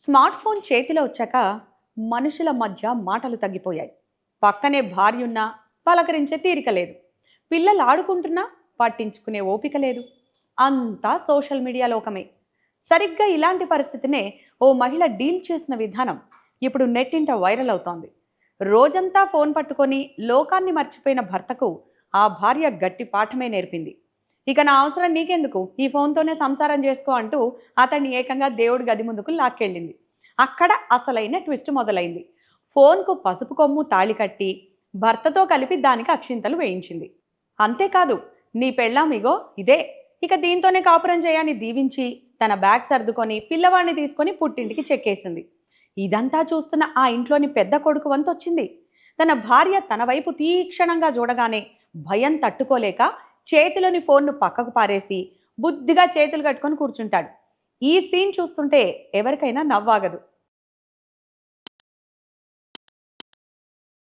Smart phone చేతిలో వచ్చాక మనుషుల మధ్య మాటలు తగ్గిపోయాయి. పక్కనే భార్యున్నా పలకరించే తీరిక లేదు. పిల్లలు ఆడుకుంటున్నా పట్టించుకునే ఓపిక లేదు. అంతా సోషల్ మీడియా లోకమే. సరిగ్గా ఇలాంటి పరిస్థితినే ఓ మహిళ డీల్ చేసిన విధానం ఇప్పుడు నెట్టింట వైరల్ అవుతోంది. రోజంతా ఫోన్ పట్టుకొని లోకాన్ని మర్చిపోయిన భర్తకు ఆ భార్య గట్టి పాఠమే నేర్పింది. ఇక నా అవసరం నీకెందుకు, ఈ ఫోన్తోనే సంసారం చేసుకో అంటూ అతన్ని ఏకంగా దేవుడి గది ముందుకు లాక్కెళ్ళింది. అక్కడ అసలైన ట్విస్ట్ మొదలైంది. ఫోన్కు పసుపు కొమ్ము తాళి కట్టి భర్తతో కలిపి దానికి అక్షింతలు వేయించింది. అంతేకాదు, నీ పెళ్ళాం ఇగో ఇదే, ఇక దీంతోనే కాపురం చేయని దీవించి తన బ్యాగ్ సర్దుకొని పిల్లవాడిని తీసుకొని పుట్టింటికి చెక్కేసింది. ఇదంతా చూస్తున్న ఆ ఇంట్లోని పెద్ద కొడుకు వంతొచ్చింది. తన భార్య తన వైపు తీక్షణంగా చూడగానే భయం తట్టుకోలేక చేతిలోని ఫోన్ను పక్కకు పారేసి బుద్ధిగా చేతులు కట్టుకొని కూర్చుంటాడు. ఈ సీన్ చూస్తుంటే ఎవరికైనా నవ్వాగదు.